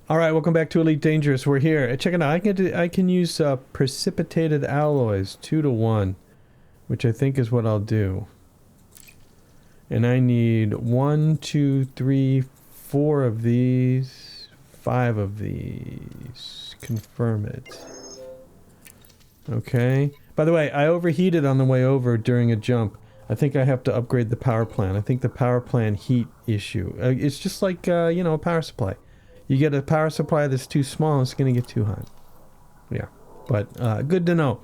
All right, welcome back to Elite Dangerous. We're here. Check it out. I can use precipitated alloys 2-to-1, which I think is what I'll do. And I need 1, 2, 3, 4 of these, 5 of these. Confirm it. Okay. By the way, I overheated on the way over during a jump. I think I have to upgrade the power plant. I think the power plant heat issue. It's just like, you know, a power supply. You get a power supply that's too small, it's going to get too hot. Yeah, but good to know.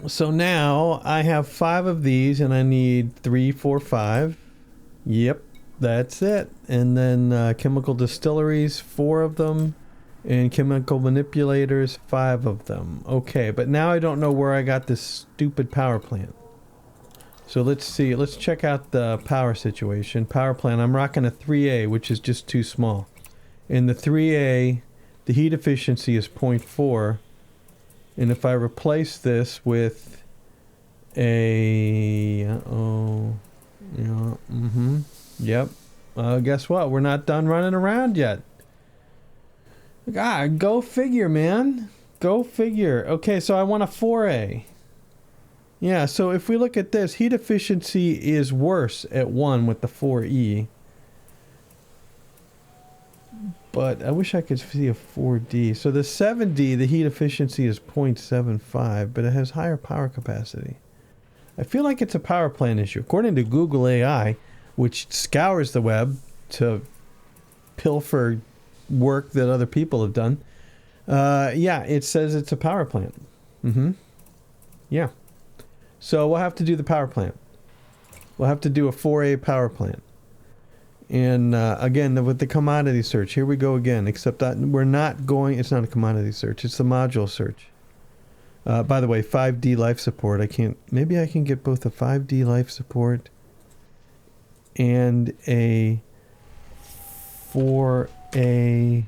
So now I have 5 of these and I need 3, 4, 5. Yep, that's it. And then chemical distilleries, 4 of them. And chemical manipulators, 5 of them. Okay, but now I don't know where I got this stupid power plant. So let's see. Let's check out the power situation. Power plant. I'm rocking a 3A, which is just too small. In the 3A, the heat efficiency is 0.4. And if I replace this with a... Yep. Guess what? We're not done running around yet. God, go figure, man. Go figure. Okay, so I want a 4A. Yeah, so if we look at this, heat efficiency is worse at 1 with the 4E. But I wish I could see a 4D. So the 7D, the heat efficiency is 0.75, but it has higher power capacity. I feel like it's a power plant issue. According to Google AI, which scours the web to pilfer work that other people have done, yeah, it says it's a power plant. Yeah. So we'll have to do the power plant. We'll have to do a 4A power plant. And again, with the commodity search, here we go again, except that we're not going, it's not a commodity search, it's the module search. By the way, 5D life support, maybe I can get both a 5D life support and a 4A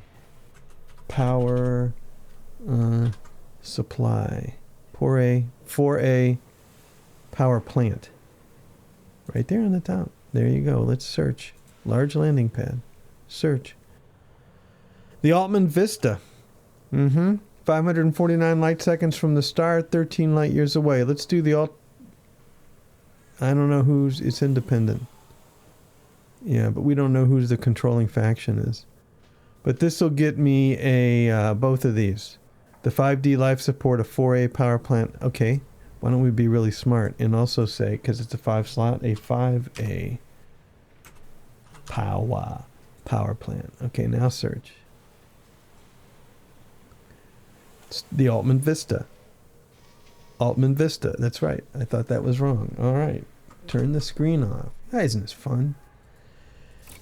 power supply. 4A power plant. Right there on the top. There you go. Let's search. Large landing pad. Search. The Altman Vista. 549 light seconds from the star, 13 light years away. Let's do the I don't know it's independent. Yeah, but we don't know who's the controlling faction is. But this will get me a both of these. The 5D life support, a 4A power plant. Okay. Why don't we be really smart and also say, because it's a 5 slot, a 5A power plant. Okay, now search. It's the Altman Vista. Altman Vista, that's right. I thought that was wrong. All right, turn the screen off. That isn't as fun.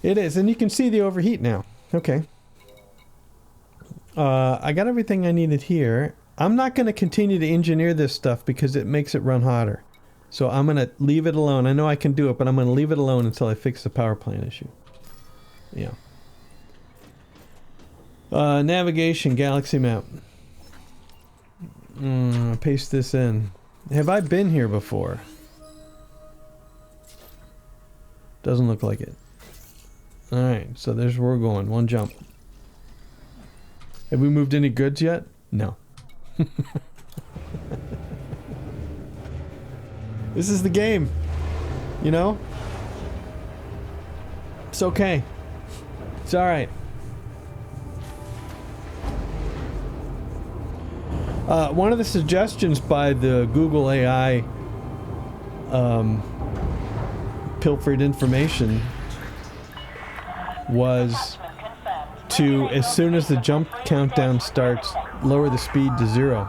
It is, and you can see the overheat now. Okay. I got everything I needed here. I'm not going to continue to engineer this stuff because it makes it run hotter. So I'm going to leave it alone. I know I can do it, but I'm going to leave it alone until I fix the power plant issue. Yeah. Navigation, galaxy map. Paste this in. Have I been here before? Doesn't look like it. Alright, so there's where we're going. One jump. Have we moved any goods yet? No. This is the game. You know? It's okay. It's alright. One of the suggestions by the Google AI pilfered information was to, as soon as the jump countdown starts, lower the speed to 0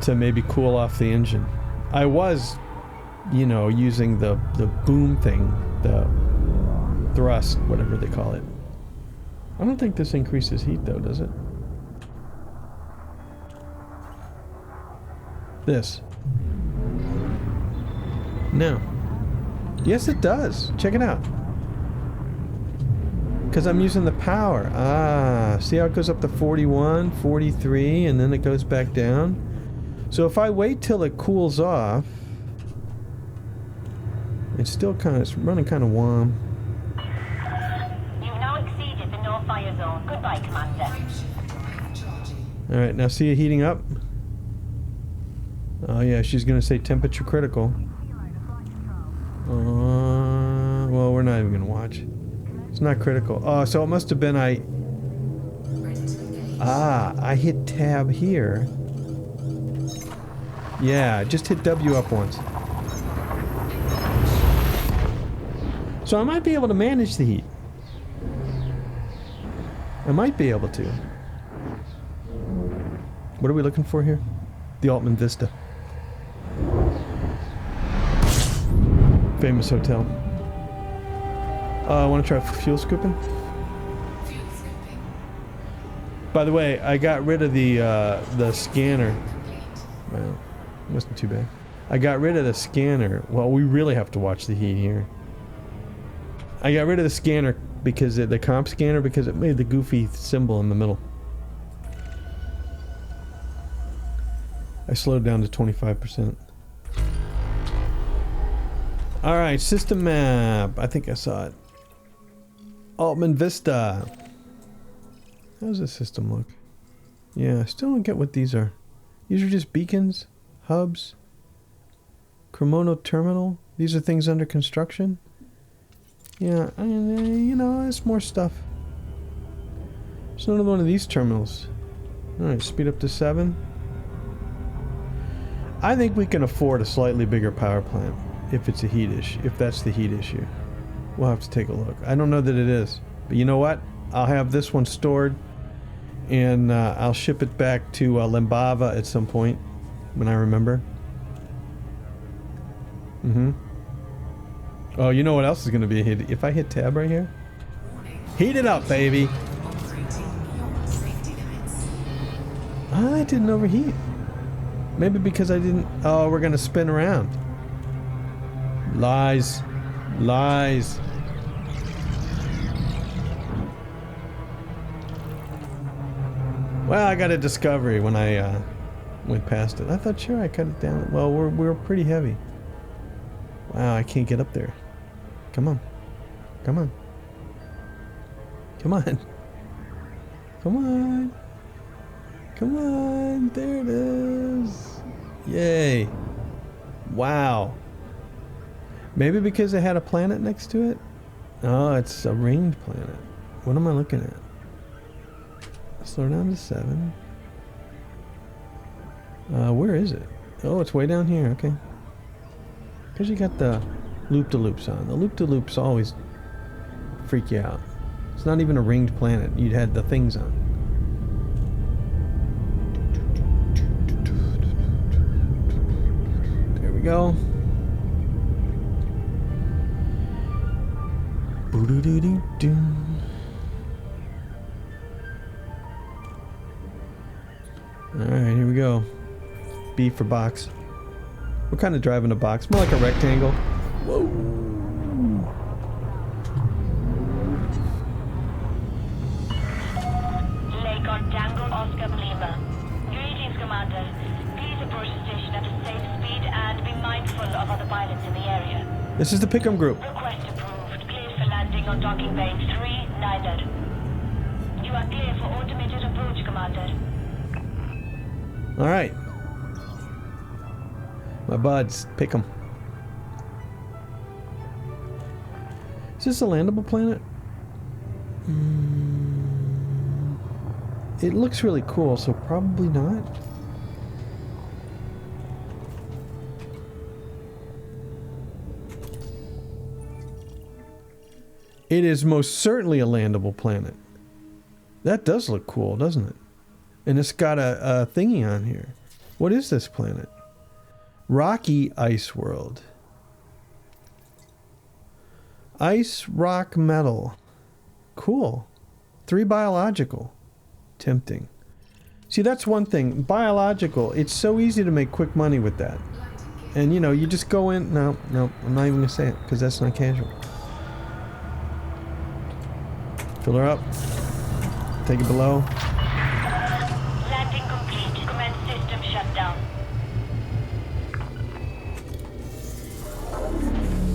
to maybe cool off the engine. I was, you know, using the boom thing, the thrust, whatever they call it. I don't think this increases heat though, does it? This. No. Yes, it does. Check it out. Because I'm using the power. Ah, see how it goes up to 41, 43, and then it goes back down? So if I wait till it cools off, it's still running kind of warm. fire zone. Goodbye, Commander. Alright, now see it heating up? Oh yeah, she's gonna say temperature critical. Well, we're not even gonna watch. It's not critical. Oh, so it must have been I hit tab here. Yeah, just hit W up once. So I might be able to manage the heat. I might be able to. What are we looking for here? The Altman Vista. Famous hotel. I want to try fuel scooping. By the way, I got rid of the scanner. Well, it wasn't too bad. I got rid of the scanner. Well, we really have to watch the heat here. I got rid of the scanner because the comp scanner because it made the goofy symbol in the middle. I slowed down to 25%. Alright, system map. I think I saw it. Altman Vista. How does this system look? Yeah, I still don't get what these are. These are just beacons, hubs, Chromono terminal. These are things under construction. Yeah, and you know, there's more stuff. There's another one of these terminals. Alright, speed up to 7. I think we can afford a slightly bigger power plant if it's a heat issue, if that's the heat issue. We'll have to take a look. I don't know that it is, but you know what? I'll have this one stored and I'll ship it back to Limbava at some point when I remember. Oh, you know what else is going to be a hit? If I hit tab right here, heat it up, baby. I didn't overheat. Maybe because I didn't... Oh, we're gonna spin around. Lies. Lies. Well, I got a discovery when I went past it. I thought, sure, I cut it down. Well, we're pretty heavy. Wow, I can't get up there. Come on. Come on. Come on. Come on. Come on, there it is. Yay. Wow. Maybe because it had a planet next to it? Oh, it's a ringed planet. What am I looking at? Slow down to 7. Where is it? Oh, it's way down here, okay. Because you got the loop-de-loops on. The loop-de-loops always freak you out. It's not even a ringed planet. You'd had the things on. Go. Alright, here we go. B for box. We're kind of driving a box, more like a rectangle. Whoa. Lake on Tango Oscar Lima. Greetings, Commander. Please approach the station at a safe speed and be mindful of other pilots in the area. This is the Pickham group. Request approved. Cleared for landing on docking bay 3, Niner. You are clear for automated approach, Commander. Alright. My buds, Pickham. Is this a landable planet? It looks really cool, so probably not. It is most certainly a landable planet. That does look cool, doesn't it? And it's got a thingy on here. What is this planet? Rocky Ice World. Ice, rock, metal. Cool. 3 biological. Tempting. See, that's one thing. Biological, it's so easy to make quick money with that. And, you know, you just go in... No, I'm not even going to say it, because that's not casual. Fill her up. Take it below. Landing complete. Commence system shutdown.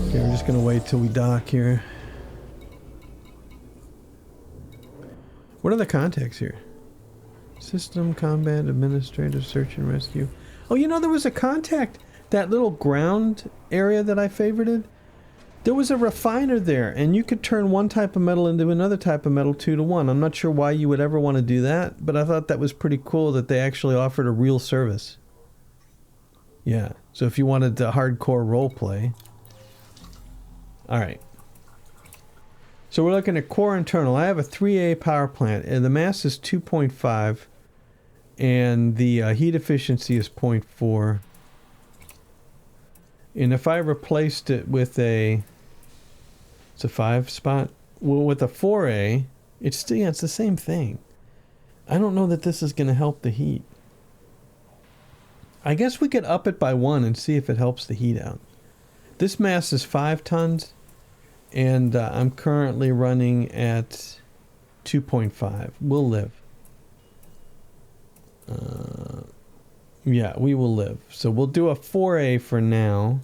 Okay, we're just going to wait till we dock here. What are the contacts here? System, combat, administrative, search and rescue. Oh, you know, there was a contact. That little ground area that I favorited. There was a refiner there, and you could turn one type of metal into another type of metal 2 to 1. I'm not sure why you would ever want to do that, but I thought that was pretty cool that they actually offered a real service. Yeah, so if you wanted to hardcore role play. Alright. So we're looking at core internal. I have a 3A power plant, and the mass is 2.5, and the heat efficiency is 0.4. And if I replaced it with it's a 5 spot, well, with a 4A, it's the same thing. I don't know that this is going to help the heat. I guess we could up it by 1 and see if it helps the heat out. This mass is 5 tons, and I'm currently running at 2.5. We'll live. Yeah, we will live. So we'll do a 4A for now.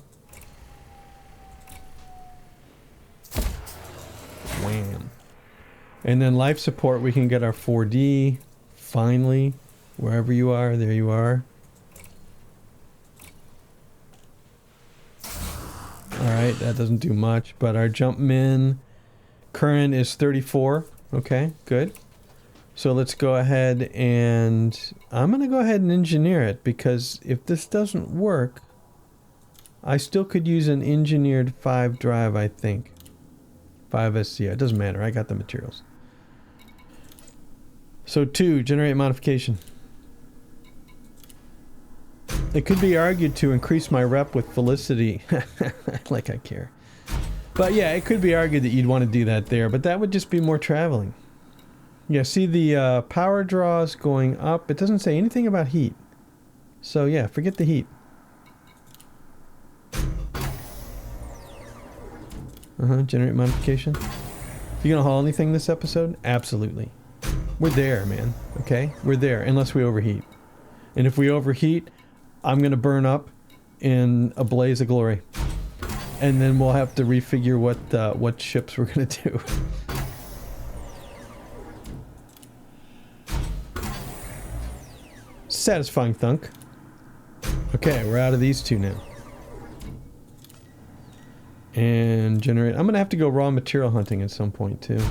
Wham. And then life support, we can get our 4D. Finally. Wherever you are, there you are. Alright, that doesn't do much. But our jump min current is 34. Okay, good. So let's go ahead and I'm going to go ahead and engineer it, because if this doesn't work, I still could use an engineered 5 drive, I think. 5 SCI. It doesn't matter. I got the materials. So 2, generate modification. It could be argued to increase my rep with Felicity. Like I care. But yeah, it could be argued that you'd want to do that there, but that would just be more traveling. Yeah, see the power draws going up. It doesn't say anything about heat. So yeah, forget the heat. Generate modification. You gonna haul anything this episode? Absolutely. We're there, man. Okay? We're there, unless we overheat. And if we overheat, I'm gonna burn up in a blaze of glory. And then we'll have to refigure what ships we're gonna do. Satisfying thunk. Okay, we're out of these 2 now. And generate. I'm going to have to go raw material hunting at some point too.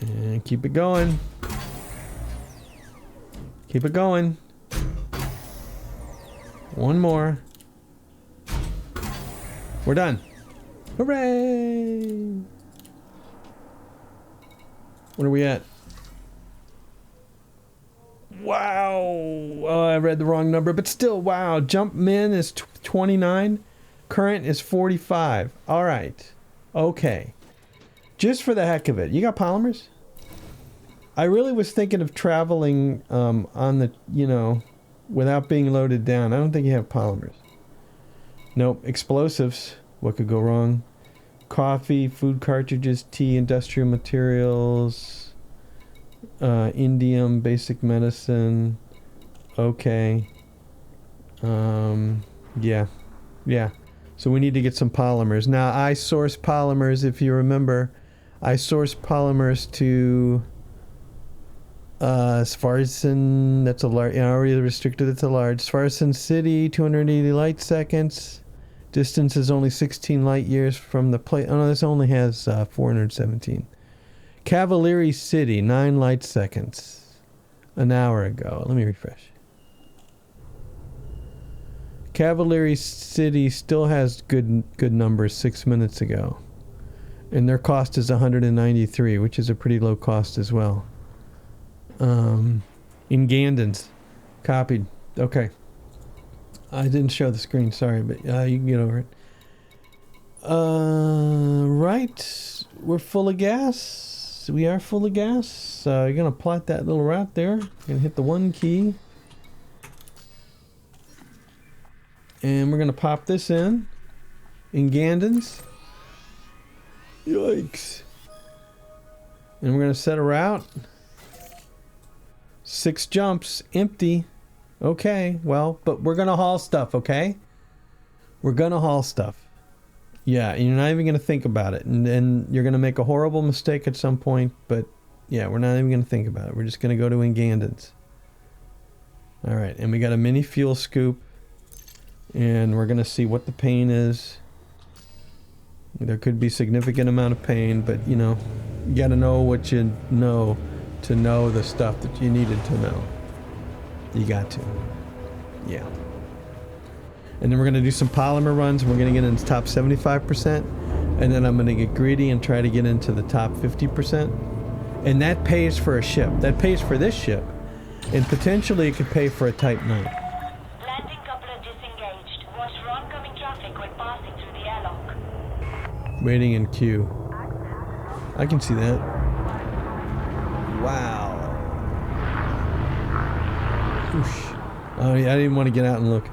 And keep it going. Keep it going. One more. We're done. Hooray! What are we at? Wow! Oh, I read the wrong number, but still, wow. Jump min is 29. Current is 45. All right. Okay. Just for the heck of it. You got polymers? I really was thinking of traveling on the, without being loaded down. I don't think you have polymers. Nope. Explosives. What could go wrong? Coffee, food cartridges, tea, industrial materials, indium, basic medicine. Okay. Yeah. So we need to get some polymers. Now, I source polymers, if you remember. I source polymers to Svarson, that's a large, already restricted, it's a large. Svarson City, 280 light seconds. Distance is only 16 light years from the plate. Oh no, this only has 417. Cavalieri City, 9 light seconds. An hour ago. Let me refresh. Cavalieri City still has good numbers 6 minutes ago. And their cost is 193, which is a pretty low cost as well. In Gandans. Copied. Okay. I didn't show the screen, sorry, but you can get over it. Right. We're full of gas. We are full of gas. You're going to plot that little route there. You're going to hit the 1 key. And we're going to pop this in Gandans. Yikes. And we're going to set a route. 6 jumps. Empty. Okay, well, but we're going to haul stuff, okay? We're going to haul stuff. Yeah, you're not even going to think about it. And then you're going to make a horrible mistake at some point. But yeah, we're not even going to think about it. We're just going to go to Ingandans. All right, and we got a mini fuel scoop. And we're going to see what the pain is. There could be significant amount of pain, but you know, you got to know what you know to know the stuff that you needed to know. You got to. Yeah. And then we're going to do some polymer runs. We're going to get into the top 75%. And then I'm going to get greedy and try to get into the top 50%. And that pays for a ship. That pays for this ship. And potentially it could pay for a Type 9. Landing coupler disengaged. Watch for oncoming traffic when passing through the airlock. Waiting in queue. I can see that. Wow. Whoosh. Oh, yeah, I didn't want to get out and look.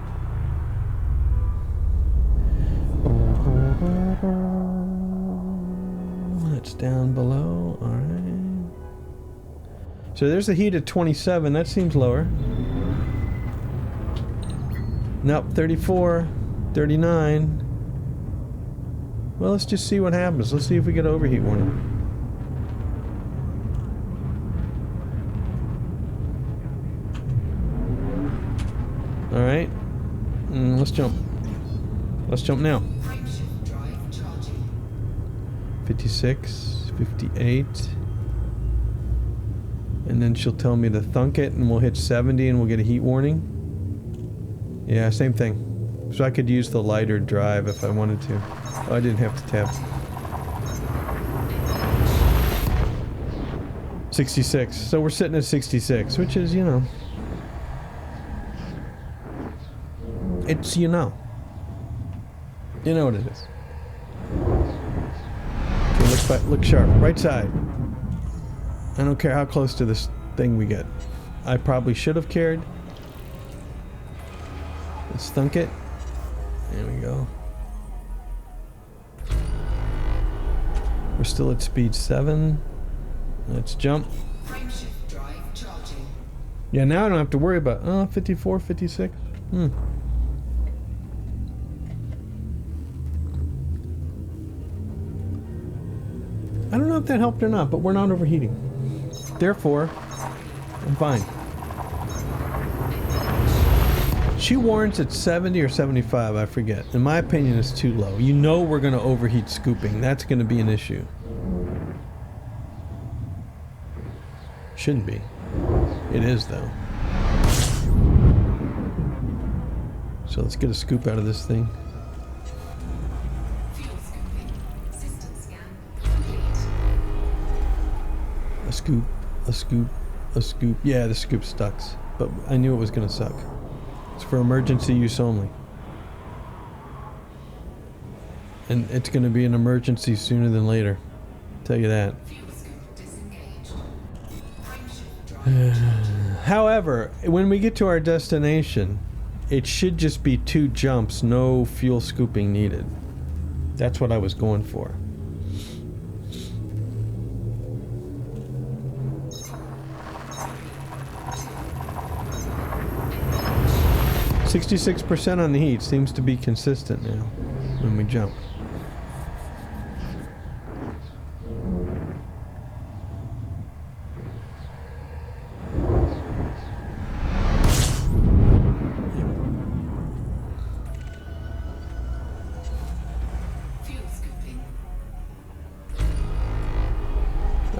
That's down below. All right. So there's a heat at 27. That seems lower. Nope, 34, 39. Well, let's just see what happens. Let's see if we get overheat warning. All right. Let's jump. Let's jump now. 56, 58. And then she'll tell me to thunk it, and we'll hit 70 and we'll get a heat warning. Yeah, same thing. So I could use the lighter drive if I wanted to. Oh, I didn't have to tap. 66. So we're sitting at 66, which is, you know. It's, you know. You know what it is. Okay, look sharp. Right side. I don't care how close to this thing we get. I probably should have cared. Let's thunk it. There we go. We're still at speed 7. Let's jump. Yeah, now I don't have to worry about 54, 56. I don't know if that helped or not, but we're not overheating. Therefore, I'm fine. She warns at 70 or 75, I forget. In my opinion, it's too low. You know we're going to overheat scooping. That's going to be an issue. Shouldn't be. It is, though. So let's get a scoop out of this thing. A scoop, a scoop, a scoop. Yeah, the scoop sucks. But I knew it was going to suck. It's for emergency use only. And it's going to be an emergency sooner than later. I'll tell you that. However, when we get to our destination, it should just be 2 jumps, no fuel scooping needed. That's what I was going for. 66% on the heat seems to be consistent now when we jump.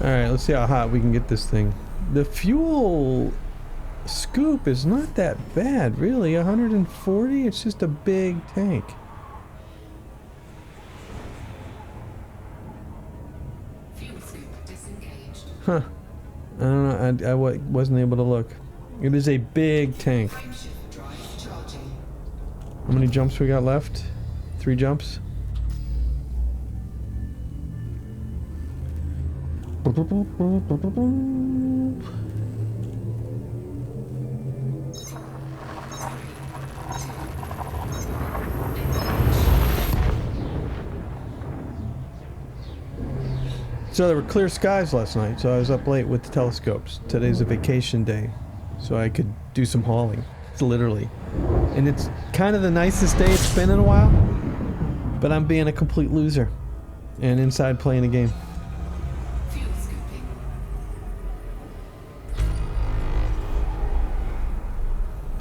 Alright, let's see how hot we can get this thing. The fuel scoop is not that bad, really. 140? It's just a big tank. Huh. I don't know. I wasn't able to look. It is a big tank. How many jumps we got left? 3 jumps? So there were clear skies last night, so I was up late with the telescopes. Today's a vacation day, so I could do some hauling. It's literally. And it's kind of the nicest day it's been in a while. But I'm being a complete loser. And inside playing a game. Fuel scooping.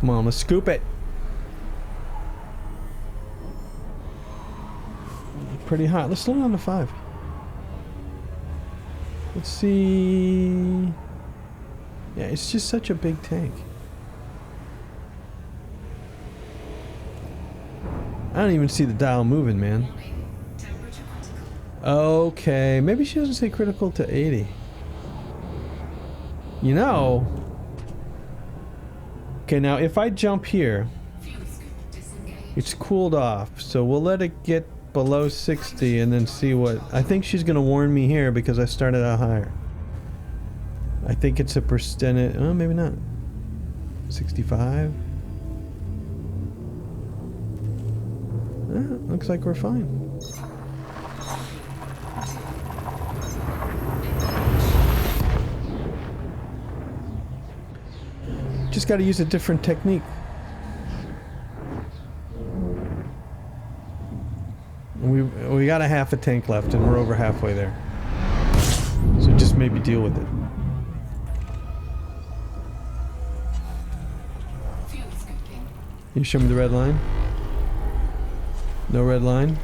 Come on, let's scoop it. Pretty hot. Let's slow down to 5. Let's see. Yeah, it's just such a big tank. I don't even see the dial moving, man. Temperature critical. Okay, maybe she doesn't say critical to 80. You know. Okay, now if I jump here, Fuel scoop disengaged. it's cooled off, so we'll let it get below 60 and then see what... I think she's gonna warn me here because I started out higher. I think it's a percentage... Oh, maybe not. 65? Looks like we're fine. Just gotta use a different technique. We got a half a tank left and we're over halfway there. So just maybe deal with it. Fuel scooping. You show me the red line? No red line?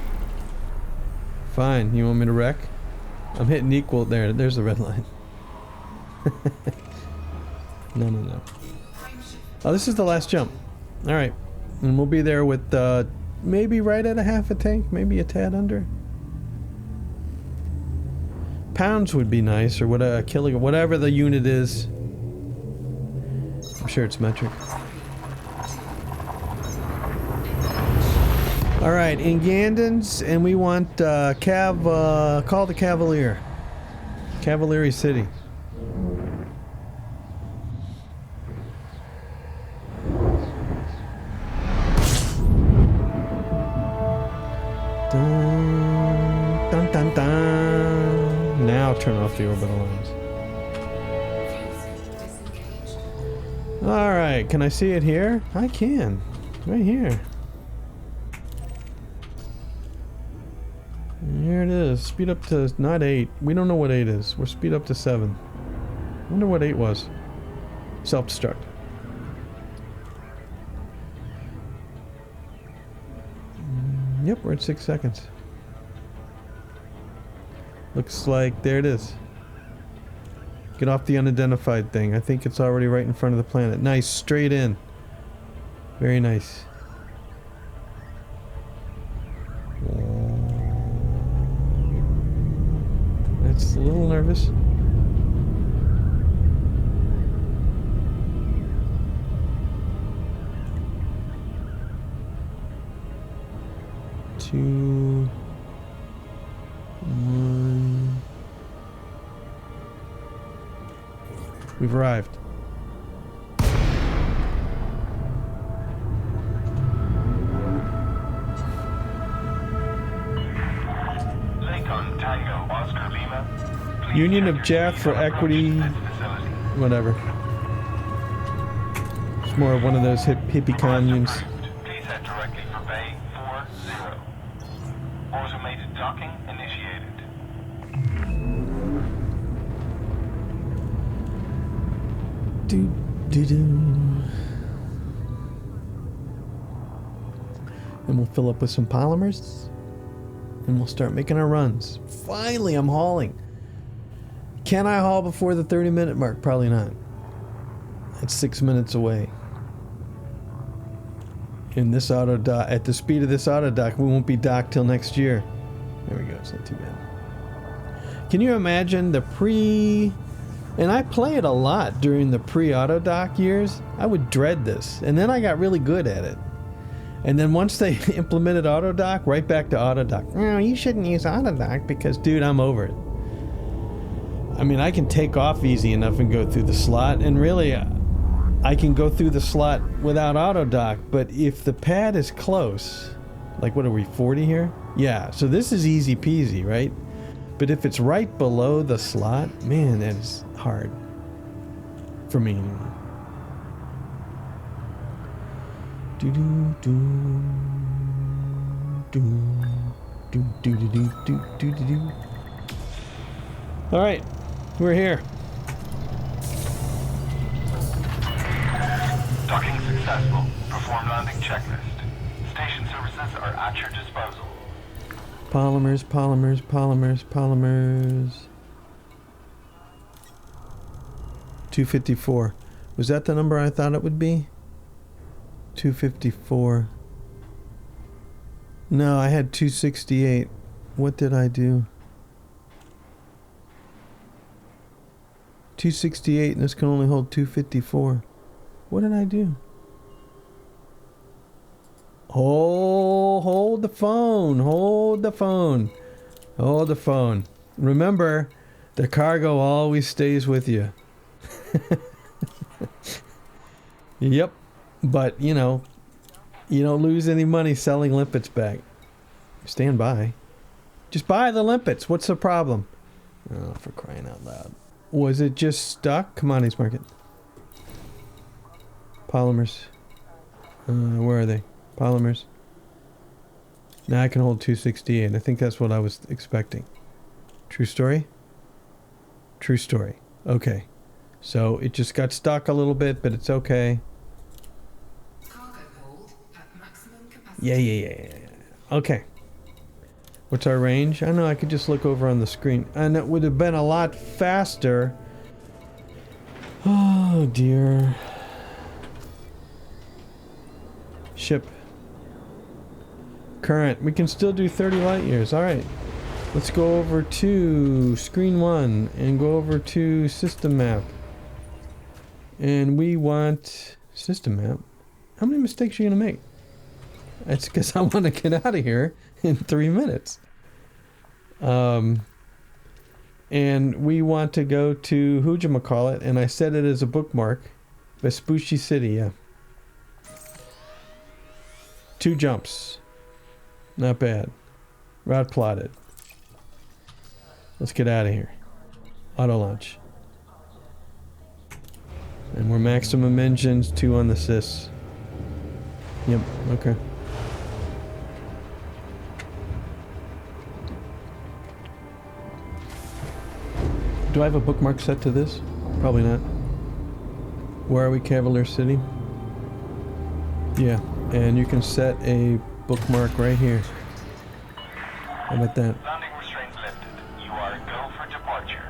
Fine. You want me to wreck? I'm hitting equal there. There's the red line. No. Oh, this is the last jump. Alright. And we'll be there with maybe right at a half a tank, maybe a tad under. Pounds would be nice, or what a kilogram, whatever the unit is. I'm sure it's metric. All right, in Gandans, and we want call the Cavalier. Cavalieri City. Dun, dun, dun, dun. Now turn off the orbital lines. Fuel scoop disengaged. All right, can I see it here? I can. Right here. Here it is. Speed up to not 8. We don't know what 8 is. We're speed up to 7. Wonder what 8 was. Self-destruct. Yep, we're at 6 seconds. Looks like there it is. Get off the unidentified thing. I think it's already right in front of the planet. Nice, straight in. Very nice. That's a little nervous. Two, one. We've arrived. Lincoln Tango Oscar Lima. Please Union check of your Jeff speed for on Equity. approach to this facility. Whatever. It's more of one of those hippie communes. Please head directly for Bay 40. Automated docking initiated. Do do do. And we'll fill up with some polymers. And we'll start making our runs. Finally, I'm hauling. Can I haul before the 30-minute mark? Probably not. It's 6 minutes away. In this auto dock, at the speed of this auto dock, we won't be docked till next year. There we go. It's not too bad. Can you imagine the and I play it a lot during the pre-auto dock years. I would dread this, and then I got really good at it. And then once they implemented auto dock, right back to auto dock. No, you shouldn't use auto dock because, dude, I'm over it. I mean, I can take off easy enough and go through the slot, and really, I can go through the slot without auto dock. But if the pad is close, like what are we, 40 here? Yeah, so this is easy peasy, right? But if it's right below the slot, man, that is hard. For me, anyway. Do do do do. All right, we're here. Docking successful. Perform landing checklist. Station services are at your disposal. Polymers, polymers, polymers, polymers. 254. Was that the number I thought it would be? 254. No, I had 268. What did I do? 268, and this can only hold 254. What did I do? Hold the phone. Hold the phone. Hold the phone. Remember, the cargo always stays with you. Yep. But, you know, you don't lose any money selling limpets back. Stand by. Just buy the limpets. What's the problem? Oh, for crying out loud. Was it just stuck? Commodities market. Polymers. Where are they? Polymers. Now I can hold 268. I think that's what I was expecting. True story? True story. Okay. So it just got stuck a little bit, but it's okay. Cargo hold at maximum capacity. Yeah. Okay. What's our range? I know I could just look over on the screen. And it would have been a lot faster. Oh, dear. Ship. Current. We can still do 30 light years. Alright. Let's go over to screen 1 and go over to system map. And we want system map. How many mistakes are you going to make? That's because I want to get out of here in 3 minutes. And we want to go to who'd-you-ma-call-it, and I set it as a bookmark. Vespucci City, yeah. 2 jumps. Not bad. Route plotted. Let's get out of here. Auto launch. And we're maximum engines, 2 on the sys. Yep, okay. Do I have a bookmark set to this? Probably not. Where are we, Cavalier City? Yeah, and you can set a bookmark right here. How about that? Landing restraints lifted. You are go for departure.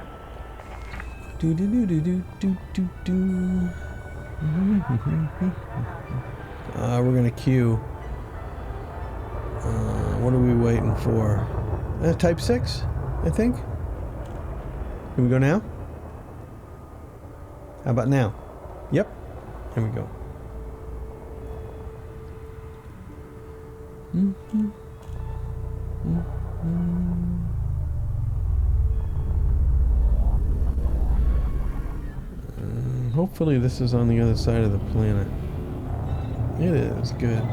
We're gonna queue. What are we waiting for? Type 6, I think. Can we go now? How about now? Yep. Here we go. Hopefully this is on the other side of the planet. It is. Good.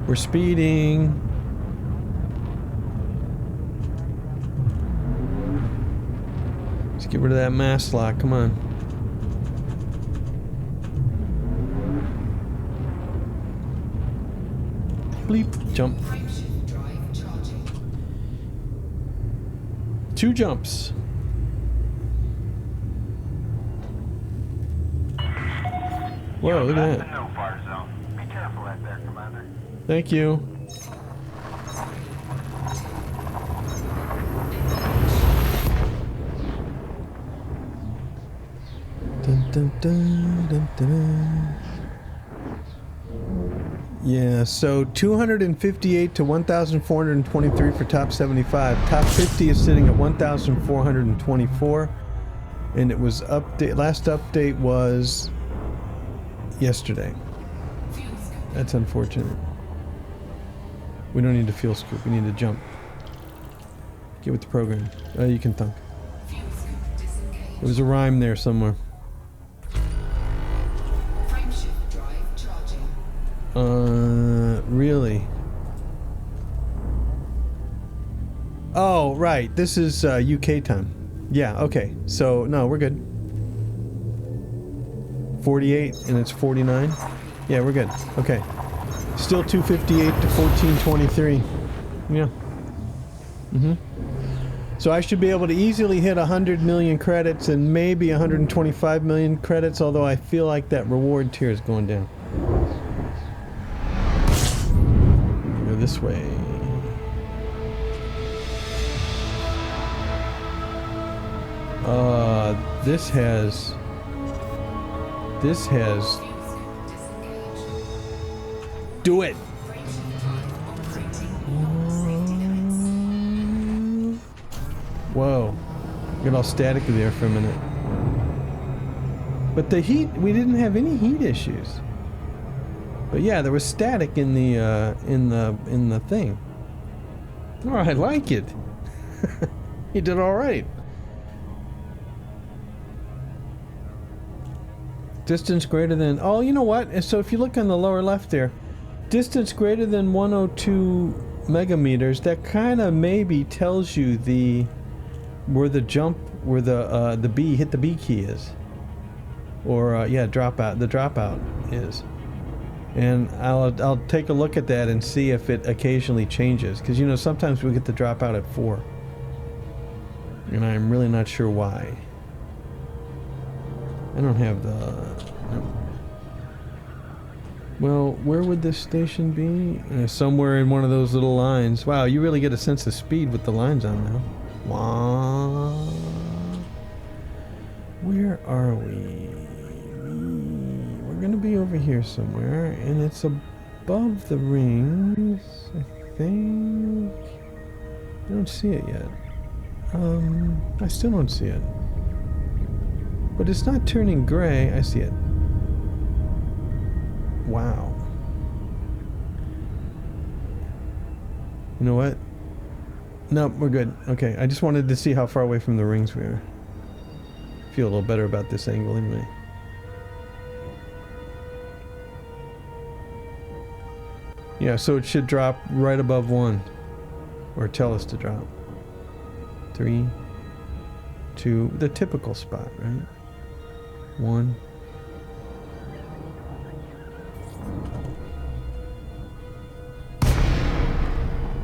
We're speeding. Let's get rid of that mass lock. Come on. Bleep. Jump. Frameshift drive charging. 2 jumps. Whoa, look at that. No fire zone. Be careful out there, Commander. Thank you. Dun, dun, dun, dun, dun. Yeah, so 258 to 1,423 for top 75. Top 50 is sitting at 1,424. And it was last update was yesterday. That's unfortunate. We don't need a fuel scoop, we need to jump. Get with the program. You can thunk. Fuel scoop disengaged. There was a rhyme there somewhere. Frameshift drive charging. Really? Oh, right. This is UK time. Yeah, okay. So, no, we're good. 48 and it's 49. Yeah, we're good. Okay. Still 258 to 1423. Yeah. So I should be able to easily hit 100 million credits and maybe 125 million credits, although I feel like that reward tier is going down. Go this way. This has do it. Whoa. Got all static there for a minute. But the heat, we didn't have any heat issues. But yeah, there was static in the thing. Oh, I like it. He did all right. Distance greater than... Oh, you know what? So if you look on the lower left there, distance greater than 102 megameters, that kind of maybe tells you where the B, hit the B key is. Or, yeah, dropout, the dropout is. And I'll take a look at that and see if it occasionally changes. Because, you know, sometimes we get the dropout at 4. And I'm really not sure why. I don't have the... No. Well, where would this station be? Somewhere in one of those little lines. Wow, you really get a sense of speed with the lines on now. Wow. Where are we? We're gonna be over here somewhere, and it's above the rings, I think. I don't see it yet. I still don't see it. But it's not turning gray. I see it. Wow. You know what? Nope, we're good. Okay, I just wanted to see how far away from the rings we are. Feel a little better about this angle anyway. Yeah, so it should drop right above 1. Or tell us to drop. 3, 2, the typical spot, right? 1.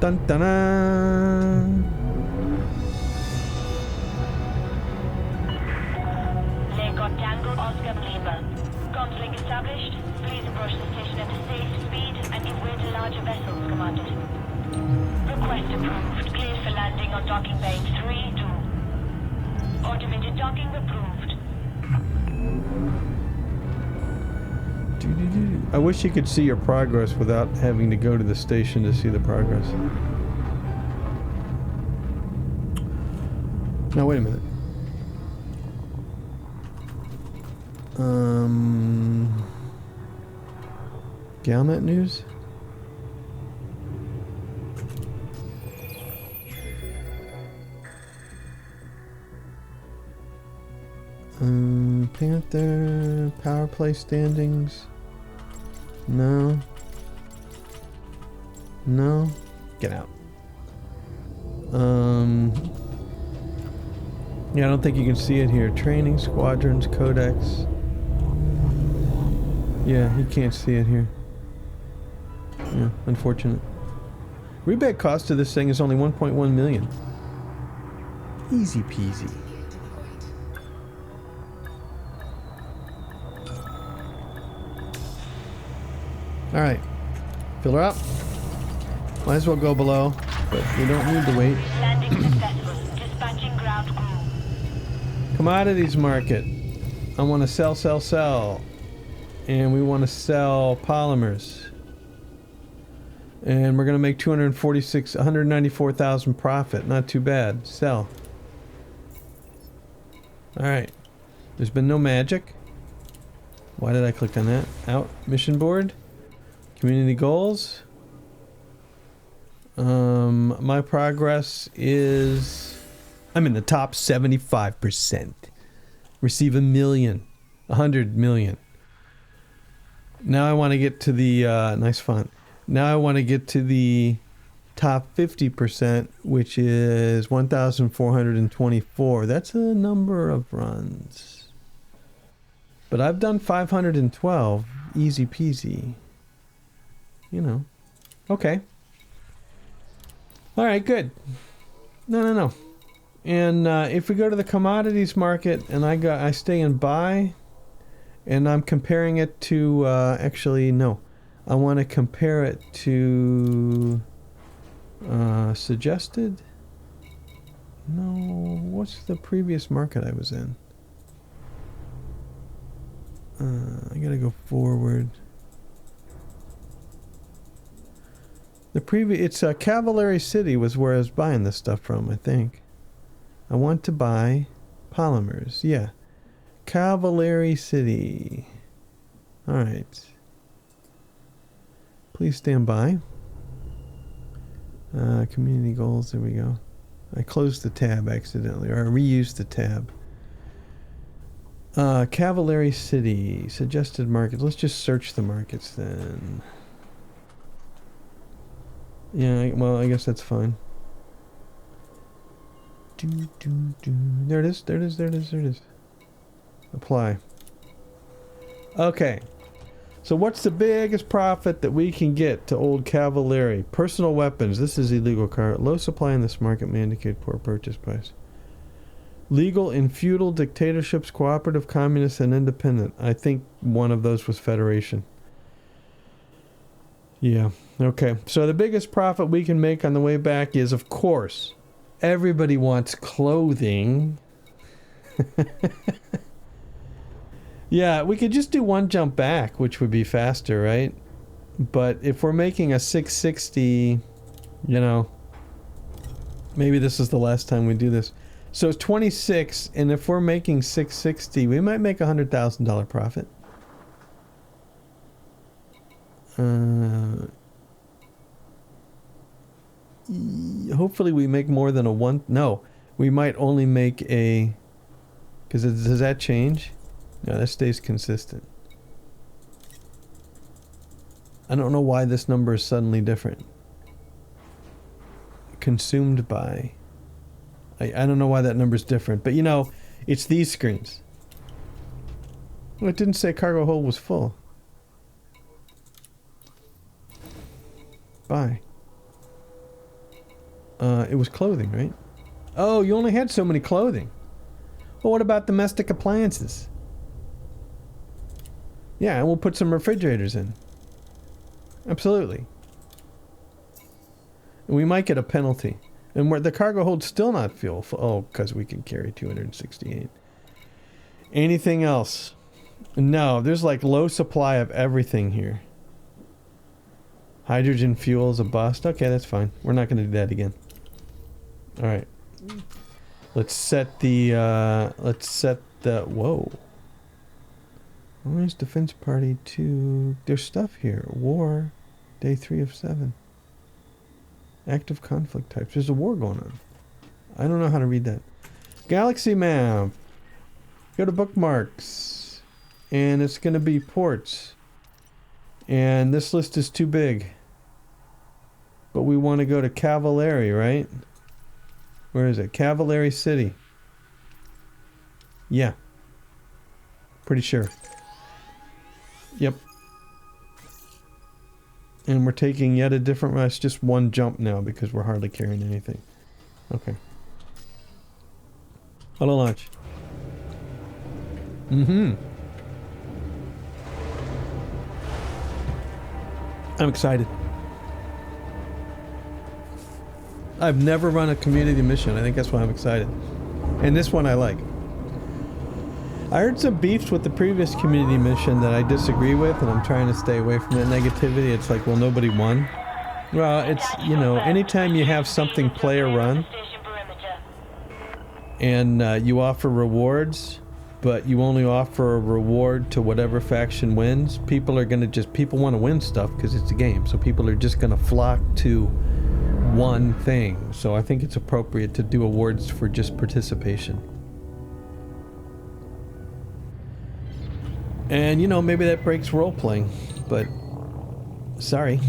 Dun dun dun! Lake Tango Oscar Lima. Conflict established. Please approach the station at a safe speed and give way to larger vessels, Commander. Request approved. Cleared for landing on docking bay 3-2. Automated docking approved. I wish you could see your progress without having to go to the station to see the progress. Now wait a minute. Galnet news? Panther power play standings. No. No. Get out. Yeah, I don't think you can see it here. Training, squadrons, codex. Yeah, you can't see it here. Yeah, unfortunate. Rebate cost of this thing is only 1.1 million. Easy peasy. Alright. Fill her up. Might as well go below, but we don't need to wait. Landing successful. Dispatching ground crew. Commodities market. I want to sell. And we want to sell polymers. And we're going to make 194,000 profit. Not too bad. Sell. Alright. There's been no magic. Why did I click on that? Out. Mission board. Community goals. My progress is... I'm in the top 75%. Receive 1 million. 100 million. Now I want to get to the... nice font. Now I want to get to the top 50%, which is 1,424. That's a number of runs. But I've done 512. easy peasy. You know. Okay. All right, good. No. And if we go to the commodities market and I stay in buy, and I'm comparing it to, actually, no. I want to compare it to suggested. No, what's the previous market I was in? I gotta go forward. It's Cavallari City was where I was buying this stuff from, I think. I want to buy polymers. Yeah. Cavallari City. Alright. Please stand by. Community goals, there we go. I closed the tab accidentally, or I reused the tab. Cavallari City. Suggested market. Let's just search the markets then. Yeah, well, I guess that's fine. There it is. Apply. Okay. So what's the biggest profit that we can get to old Cavallari? Personal weapons. This is illegal car. Low supply in this market may indicate poor purchase price. Legal in feudal dictatorships, cooperative, communist, and independent. I think one of those was Federation. Yeah. Okay. So the biggest profit we can make on the way back is, of course, everybody wants clothing. Yeah, we could just do one jump back, which would be faster, right? But if we're making a 660, you know, maybe this is the last time we do this. So it's 26, and if we're making 660, we might make $100,000 profit. Hopefully we make more than a one. No, we might only make a. Because does that change? No, that stays consistent. I don't know why this number is suddenly different. Consumed by. I don't know why that number is different, but you know, it's these screens. Well, it didn't say cargo hold was full. Buy. It was clothing, right? Oh, you only had so many clothing. Well, what about domestic appliances? Yeah, and we'll put some refrigerators in. Absolutely. And we might get a penalty. And the cargo hold's still not full. Oh, because we can carry 268. Anything else? No, there's like low supply of everything here. Hydrogen fuel is a bust. Okay, that's fine. We're not going to do that again. Alright. Let's set the, whoa. Orange Defense Party 2. There's stuff here. War. Day 3 of 7. Active conflict types. There's a war going on. I don't know how to read that. Galaxy map. Go to bookmarks. And it's going to be ports. And this list is too big. But we want to go to Cavallari, right? Where is it? Cavallari City. Yeah. Pretty sure. Yep. And we're taking yet a different... It's just one jump now because we're hardly carrying anything. Okay. Auto launch. Mm-hmm. I'm excited. I've never run a community mission. I think that's why I'm excited. And this one I like. I heard some beefs with the previous community mission that I disagree with, and I'm trying to stay away from that negativity. It's like, well, nobody won. Well, it's, you know, anytime you have something player run, and you offer rewards, but you only offer a reward to whatever faction wins, people are going to people want to win stuff because it's a game, so people are just going to flock to one thing. So I think it's appropriate to do awards for just participation. And, you know, maybe that breaks role-playing, but sorry.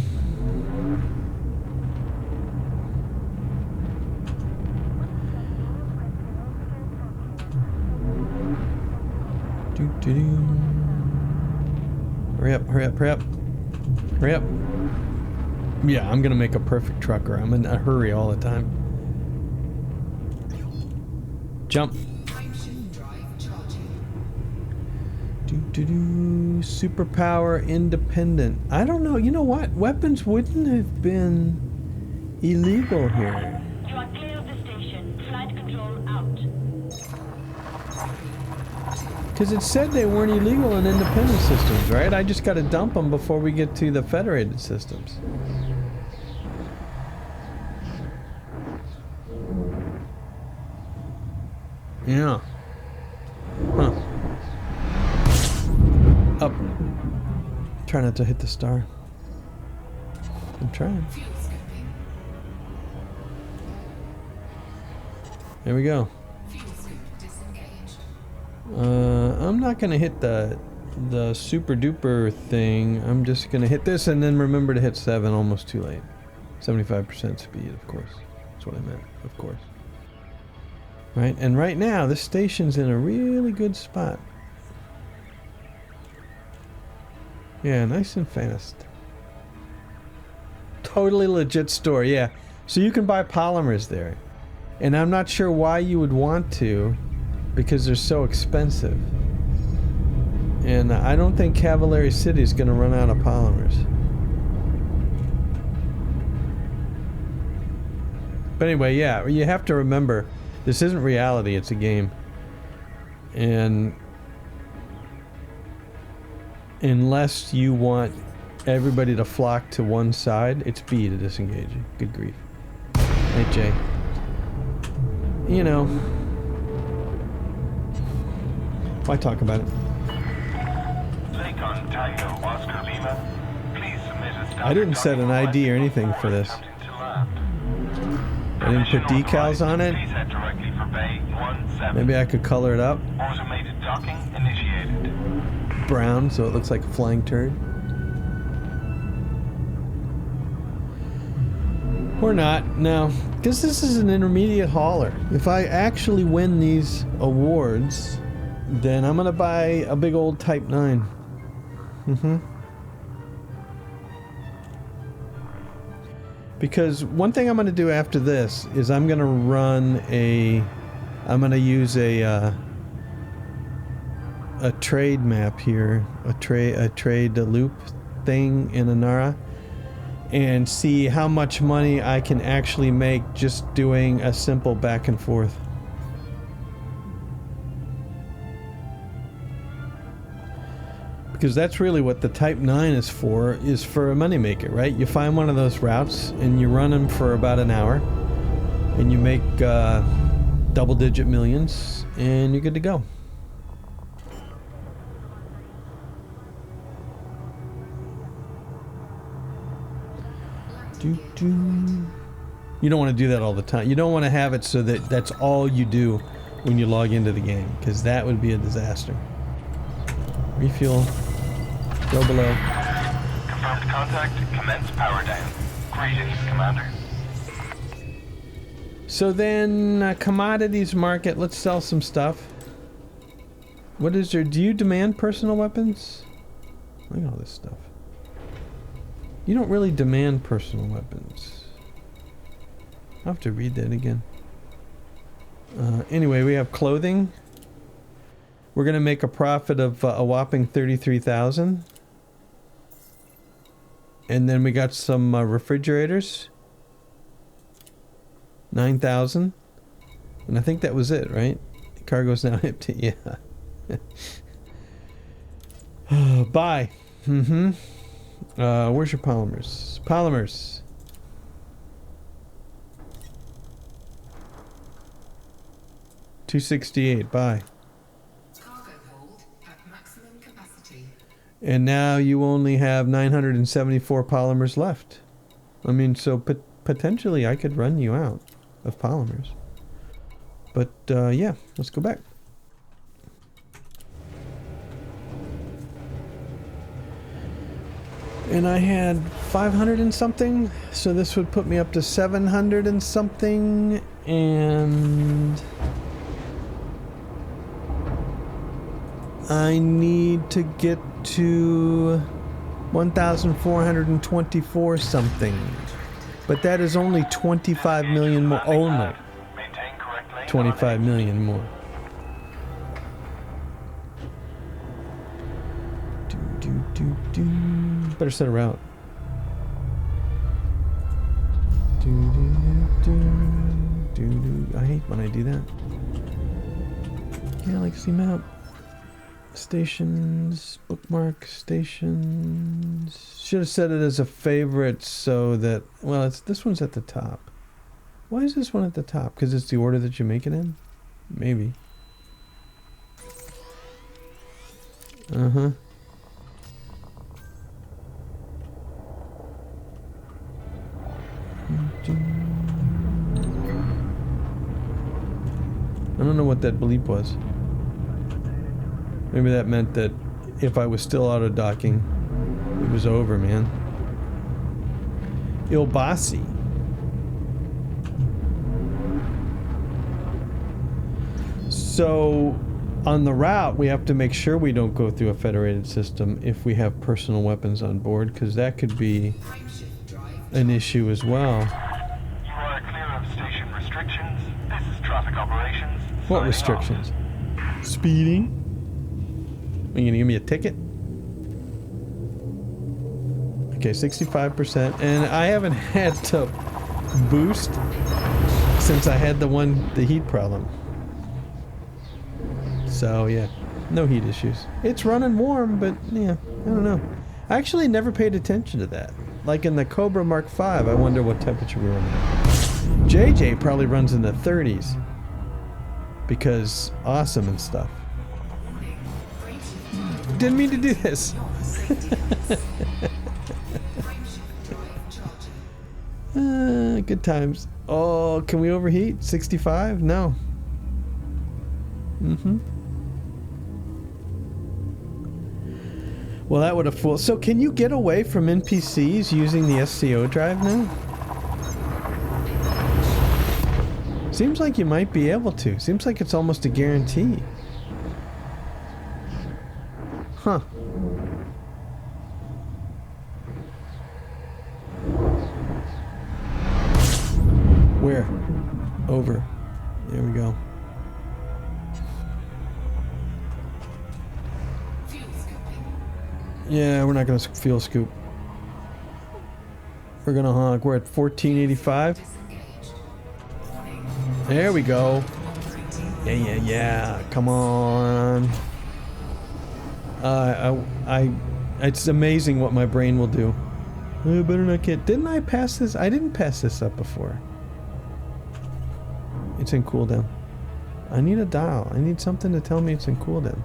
Hurry up, hurry up, hurry up. Hurry up. Yeah, I'm gonna make a perfect trucker. I'm in a hurry all the time. Jump. Frameshift drive charging. Superpower independent. I don't know. You know what? Weapons wouldn't have been illegal here. You are clear of the station. Flight control out. Because it said they weren't illegal in independent systems, right? I just got to dump them before we get to the federated systems. Yeah. Huh. Up. Try not to hit the star. I'm trying. Fuel scooping. There we go. Fuel scoop disengaged. I'm not gonna hit the super duper thing. I'm just gonna hit this and then remember to hit 7. Almost too late. 75% speed, of course. That's what I meant, of course. Right, and right now this station's in a really good spot. Yeah, nice and fast. Totally legit store, yeah. So you can buy polymers there. And I'm not sure why you would want to, because they're so expensive. And I don't think Cavalieri City is going to run out of polymers. But anyway, yeah, you have to remember, this isn't reality, it's a game. And unless you want everybody to flock to one side, it's B to disengage. Good grief. Hey, Jay. You know, why talk about it? Lakon Tango Oscar Lima, please submit a I didn't set an ID or anything for this. I didn't put decals on it. Please head directly for Bay 17. Maybe I could color it up Automated docking initiated. brown so it looks like a flying turd. Or not, no. Because this is an intermediate hauler. If I actually win these awards, then I'm gonna buy a big old Type 9. Because one thing I'm gonna do after this is I'm gonna use a trade map here, a trade loop thing in Anara, and see how much money I can actually make just doing a simple back and forth. Because that's really what the Type 9 is for a moneymaker, right? You find one of those routes and you run them for about an hour and you make double-digit millions and you're good to go. You don't want to do that all the time. You don't want to have it so that that's all you do when you log into the game, because that would be a disaster. Refuel. Go below. Confirmed contact. Commence power down. Greetings, Commander. So then, commodities market. Let's sell some stuff. What is there? Do you demand personal weapons? Look at all this stuff. You don't really demand personal weapons. I'll have to read that again. Anyway, we have clothing. We're going to make a profit of a whopping 33,000. And then we got some refrigerators. 9,000. And I think that was it, right? The cargo's now empty. Yeah. Buy. Where's your polymers? Polymers. $268. Buy. Cargo hold at maximum capacity. And now you only have 974 polymers left. I mean, so potentially I could run you out of polymers. But yeah, let's go back. And I had 500 and something, so this would put me up to 700 and something, and I need to get to 1,424 something. But that is only 25 million more. Oh no. Maintain correct lane 25 million more. Better set a route. I hate when I do that. Galaxy map. Stations. Bookmark stations. Should have set it as a favorite so that... Well, this one's at the top. Why is this one at the top? Because it's the order that you make it in? Maybe. Uh-huh. I don't know what that bleep was. Maybe that meant that if I was still auto-docking, it was over, man. Ilbasi. So, on the route, we have to make sure we don't go through a federated system if we have personal weapons on board, because that could be an issue as well. You are clear of station restrictions. This is traffic operations. What Signing restrictions? Speeding? Are you gonna give me a ticket? Okay, 65%. And I haven't had to boost since I had the heat problem. So yeah, no heat issues. It's running warm, but yeah, I don't know. I actually never paid attention to that. Like in the Cobra Mark V, I wonder what temperature we run at. JJ probably runs in the 30s. Because awesome and stuff. Didn't mean to do this. Good times. Oh, can we overheat? 65? No. Well, that would have fooled. So can you get away from NPCs using the SCO drive now? Seems like you might be able to. Seems like it's almost a guarantee. Huh. Where? Over. There we go. Yeah, we're not gonna fuel scoop. We're gonna honk. We're at 1485. There we go. Yeah. Come on. It's amazing what my brain will do. I better not get. Didn't I pass this? I didn't pass this up before. It's in cooldown. I need a dial. I need something to tell me it's in cooldown.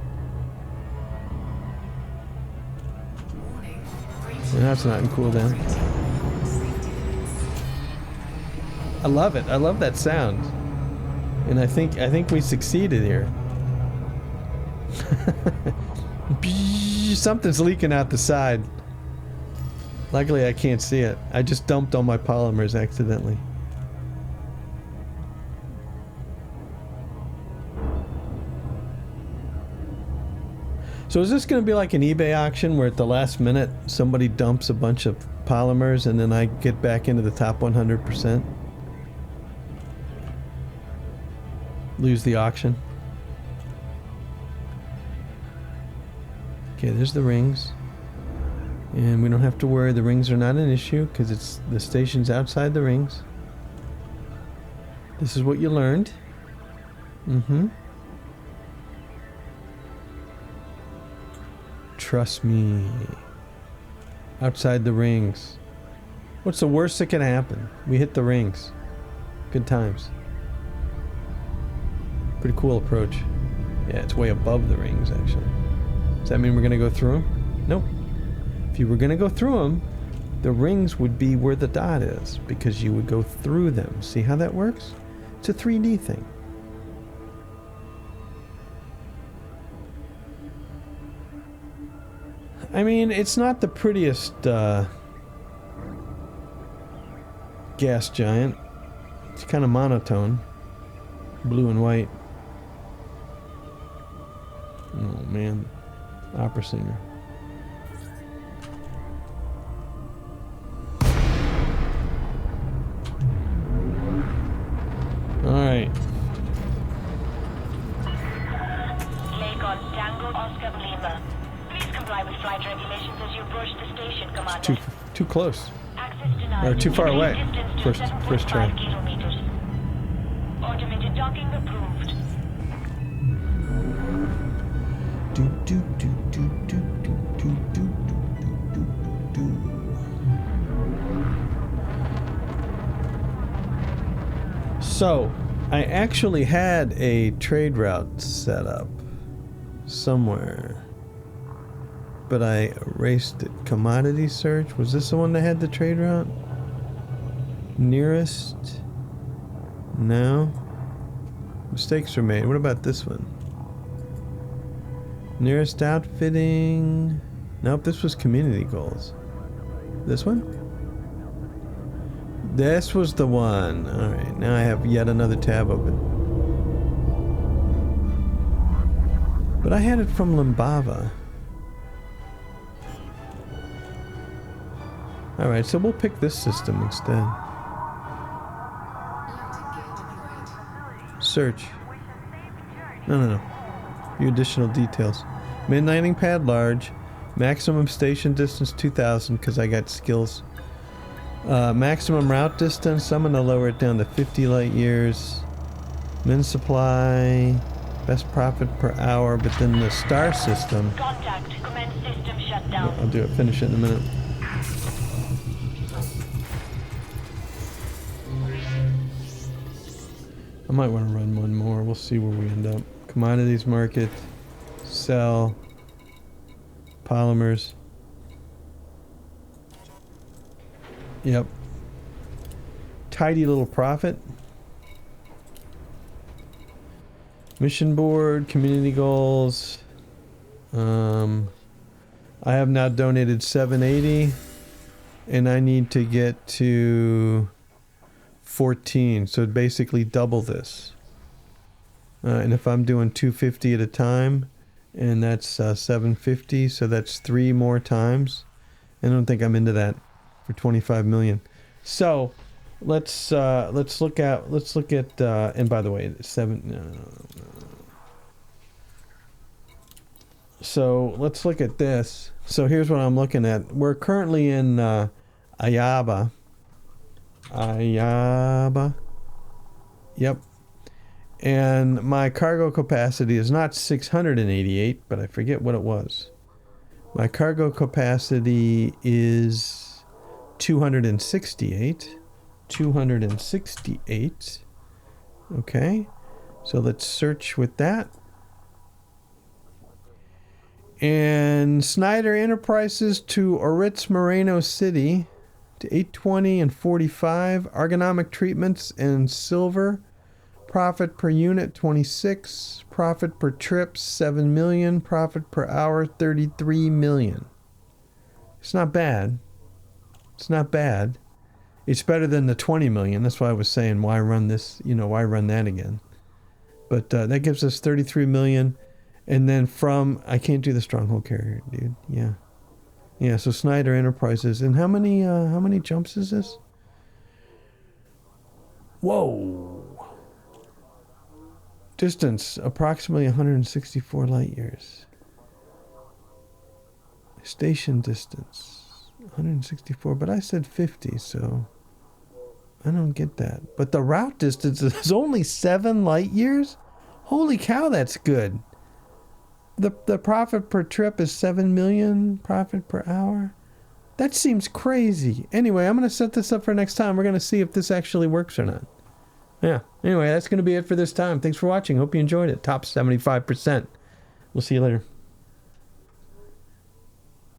And that's not in cooldown. I love it. I love that sound. And I think we succeeded here. Something's leaking out the side. Luckily I can't see it. I just dumped all my polymers accidentally. So is this going to be like an eBay auction where at the last minute somebody dumps a bunch of polymers and then I get back into the top 100%? Lose the auction. Okay, there's the rings. And we don't have to worry, the rings are not an issue because it's the station's outside the rings. This is what you learned. Trust me. Outside the rings. What's the worst that can happen? We hit the rings. Good times. Pretty cool approach. Yeah, it's way above the rings, actually. Does that mean we're going to go through them? Nope. If you were going to go through them, the rings would be where the dot is, because you would go through them. See how that works? It's a 3D thing. I mean, it's not the prettiest gas giant. It's kind of monotone. Blue and white. Oh, man. Opera singer. Alright. Lake on Tango Oscar Lima. Please comply with flight regulations as you approach the station, Commander. Too close. Access denied. Or too far away. Distance to First try. 7.5 kilometers. Automated docking approved. Do do do do do do do do do do. So, I actually had a trade route set up somewhere, but I erased it. Commodity search. Was this the one that had the trade route? Nearest? No. Mistakes were made. What about this one? Nearest outfitting. Nope, this was community goals. This one? This was the one. Alright, now I have yet another tab open. But I had it from Limbava. Alright, so we'll pick this system instead. Landing gear deployed. Search. No. Few additional details. Main landing pad large. Maximum station distance 2000 because I got skills. Maximum route distance, I'm going to lower it down to 50 light years. Min supply. Best profit per hour, but then the star system. Contact. Commence system shutdown. I'll do it. Finish it in a minute. I might want to run one more. We'll see where we end up. Commodities market. Sell. Polymers. Yep. Tidy little profit. Mission board, community goals. I have now donated 780 and I need to get to 14, so basically double this. And if I'm doing 250 at a time, and that's 750, so that's 3 more times. I don't think I'm into that for 25 million. So let's look at and by the way, so let's look at this. So here's what I'm looking at. We're currently in Ayaba. Yep. And my cargo capacity is not 688, but I forget what it was. My cargo capacity is 268. 268. Okay. So let's search with that. And Snyder Enterprises to Oritz Moreno City to 820 and 45. Ergonomic treatments and silver. Profit per unit 26. Profit per trip 7 million. Profit per hour 33 million. It's not bad. It's not bad. It's better than the 20 million. That's why I was saying why run this, why run that again. But that gives us 33 million. And then I can't do the stronghold carrier, dude. Yeah, so Snyder Enterprises. And how many jumps is this? Whoa. Distance, approximately 164 light years. Station distance, 164, but I said 50, so I don't get that. But the route distance is only 7 light years? Holy cow, that's good. The profit per trip is 7 million, profit per hour. That seems crazy. Anyway, I'm going to set this up for next time. We're going to see if this actually works or not. Yeah. Anyway, that's going to be it for this time. Thanks for watching. Hope you enjoyed it. Top 75%. We'll see you later.